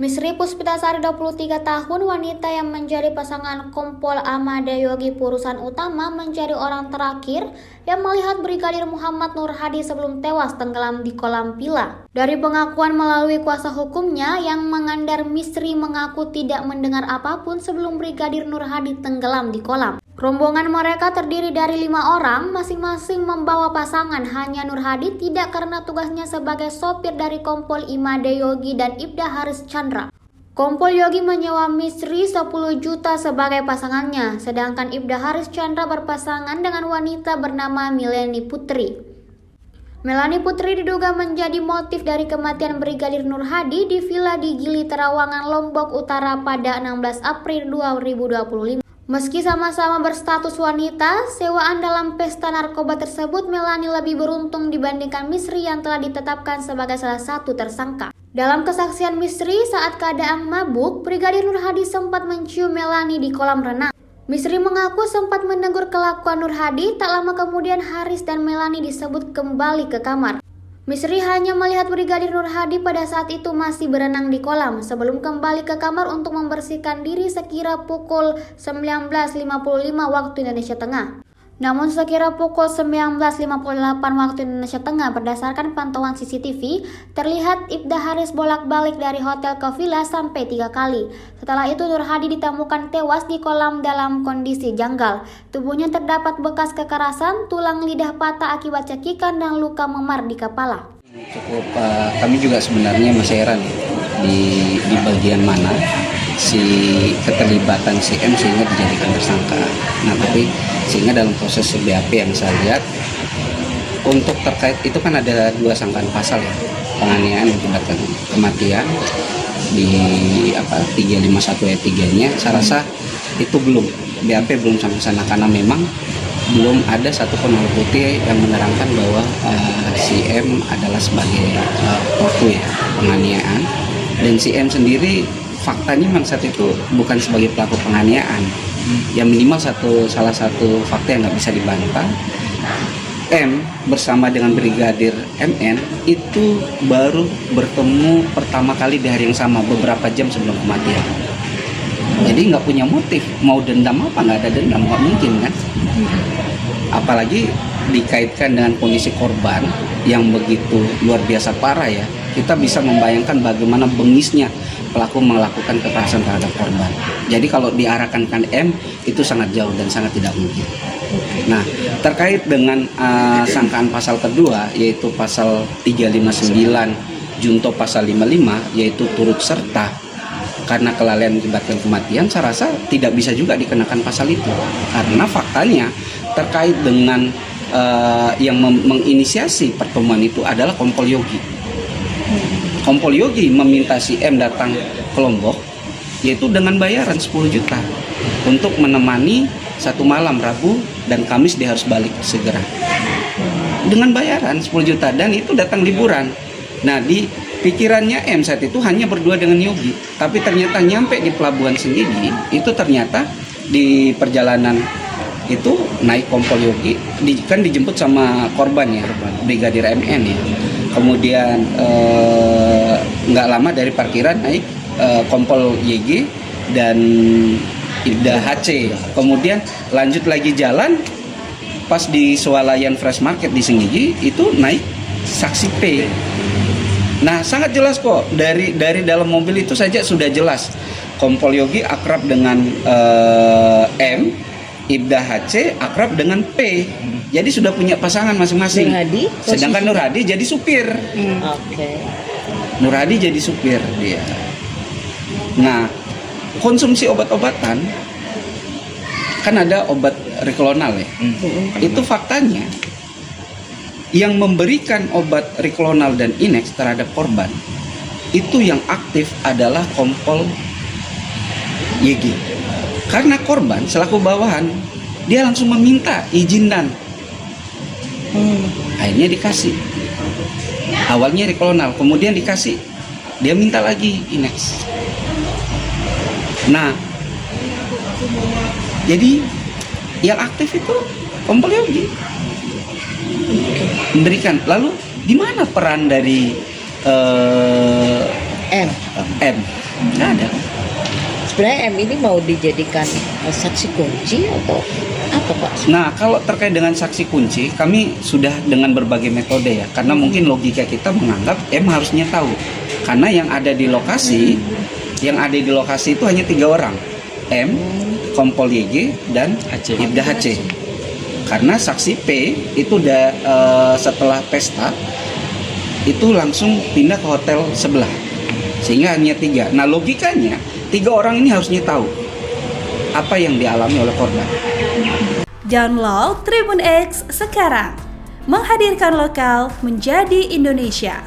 Misri Puspitasari 23 tahun, wanita yang menjadi pasangan Kompol Amade Yogi Purusan Utama, menjadi orang terakhir yang melihat Brigadir Muhammad Nur Hadi sebelum tewas tenggelam di kolam villa. Dari pengakuan melalui kuasa hukumnya yang mengandar, Misri mengaku tidak mendengar apapun sebelum Brigadir Nur Hadi tenggelam di kolam. Rombongan mereka terdiri dari 5 orang, masing-masing membawa pasangan. Hanya Nur Hadi tidak karena tugasnya sebagai sopir dari Kompol Imade Yogi dan Ibda Haris Chandra. Kompol Yogi menyewa Misri 10 juta sebagai pasangannya, sedangkan Ibda Haris Chandra berpasangan dengan wanita bernama Melanie Putri. Melanie Putri diduga menjadi motif dari kematian Brigadir Nur Hadi di villa di Gili Terawangan, Lombok Utara pada 16 April 2025. Meski sama-sama berstatus wanita, sewaan dalam pesta narkoba tersebut, Melanie lebih beruntung dibandingkan Misri yang telah ditetapkan sebagai salah satu tersangka. Dalam kesaksian Misri, saat keadaan mabuk, Brigadir Nur Hadi sempat mencium Melanie di kolam renang. Misri mengaku sempat menegur kelakuan Nur Hadi, tak lama kemudian Haris dan Melanie disebut kembali ke kamar. Misri hanya melihat Brigadir Nur Hadi pada saat itu masih berenang di kolam sebelum kembali ke kamar untuk membersihkan diri sekira pukul 19.55 waktu Indonesia Tengah. Namun sekira pukul 19.58 waktu Indonesia Tengah, berdasarkan pantauan CCTV, terlihat Ibda Haris bolak-balik dari hotel ke villa sampai 3 kali. Setelah itu Nur Hadi ditemukan tewas di kolam dalam kondisi janggal. Tubuhnya terdapat bekas kekerasan, tulang lidah patah akibat cekikan dan luka memar di kepala. Kami juga sebenarnya masih heran di bagian mana si keterlibatan si M sehingga dijadikan tersangka. Nah, tapi sehingga dalam proses BAP yang saya lihat, untuk terkait itu kan ada 2 sangkaan pasal ya, penganiayaan mengakibatkan kematian di 351 ayat 3-nya. Saya rasa itu belum, BAP belum sampai sana karena memang belum ada satupun alat bukti yang menerangkan bahwa si M adalah sebagai pelaku ya penganiayaan, dan si M sendiri faktanya memang saat itu bukan sebagai pelaku penganiayaan. Yang minimal salah satu fakta yang nggak bisa dibantah, M bersama dengan Brigadir MN itu baru bertemu pertama kali di hari yang sama beberapa jam sebelum kematian. Jadi nggak punya motif, mau dendam apa, nggak ada dendam, nggak mungkin kan. Apalagi dikaitkan dengan kondisi korban yang begitu luar biasa parah ya, kita bisa membayangkan bagaimana bengisnya pelaku melakukan kekerasan terhadap korban. Jadi kalau diarahkan kan M, itu sangat jauh dan sangat tidak mungkin. Nah, terkait dengan sangkaan pasal kedua, yaitu pasal 359 junto pasal 55, yaitu turut serta karena kelalaian mengakibatkan kematian, saya rasa tidak bisa juga dikenakan pasal itu. Karena faktanya terkait dengan yang menginisiasi pertemuan itu adalah Kompol Yogi. Kompol Yogi meminta si M datang ke Lombok, yaitu dengan bayaran 10 juta untuk menemani 1 malam Rabu dan Kamis dia harus balik segera. Dengan bayaran 10 juta dan itu datang liburan. Nah, di pikirannya M saat itu hanya berdua dengan Yogi, tapi ternyata nyampe di pelabuhan Senggigi, itu ternyata di perjalanan itu naik Kompol Yogi, kan dijemput sama korban ya, Brigadir MN ya. Kemudian nggak lama dari parkiran naik Kompol YG dan Ibda HC. Kemudian lanjut lagi jalan, pas di swalayan Fresh Market di Senggigi itu naik saksi P. Nah, sangat jelas kok dari dalam mobil itu saja sudah jelas Kompol Yogi akrab dengan M, Ibda HC akrab dengan P. Jadi sudah punya pasangan masing-masing. Sedangkan Nur Hadi jadi supir. Nur Hadi jadi supir dia. Nah, konsumsi obat-obatan kan ada obat Riklonal ya. Itu faktanya yang memberikan obat Riklonal dan Inex terhadap korban itu yang aktif adalah Kompol YG. Karena korban selaku bawahan, dia langsung meminta izin dan akhirnya dikasih. Awalnya Riklonal, kemudian dikasih, dia minta lagi Inex. Nah, jadi yang aktif itu Kompol Yogi memberikan. Lalu di mana peran dari M? Nggak ada. Sebenarnya M ini mau dijadikan saksi kunci atau apa Pak? Nah, kalau terkait dengan saksi kunci, kami sudah dengan berbagai metode ya. Karena mungkin logika kita menganggap M harusnya tahu. Karena yang ada di lokasi, itu hanya 3 orang. M, Kompol YG, dan Ibda HC. Karena saksi P itu udah setelah pesta, itu langsung pindah ke hotel sebelah. Sehingga hanya 3. Nah, logikanya 3 orang ini harusnya tahu apa yang dialami oleh korban. Download Tribun X sekarang, menghadirkan lokal menjadi Indonesia.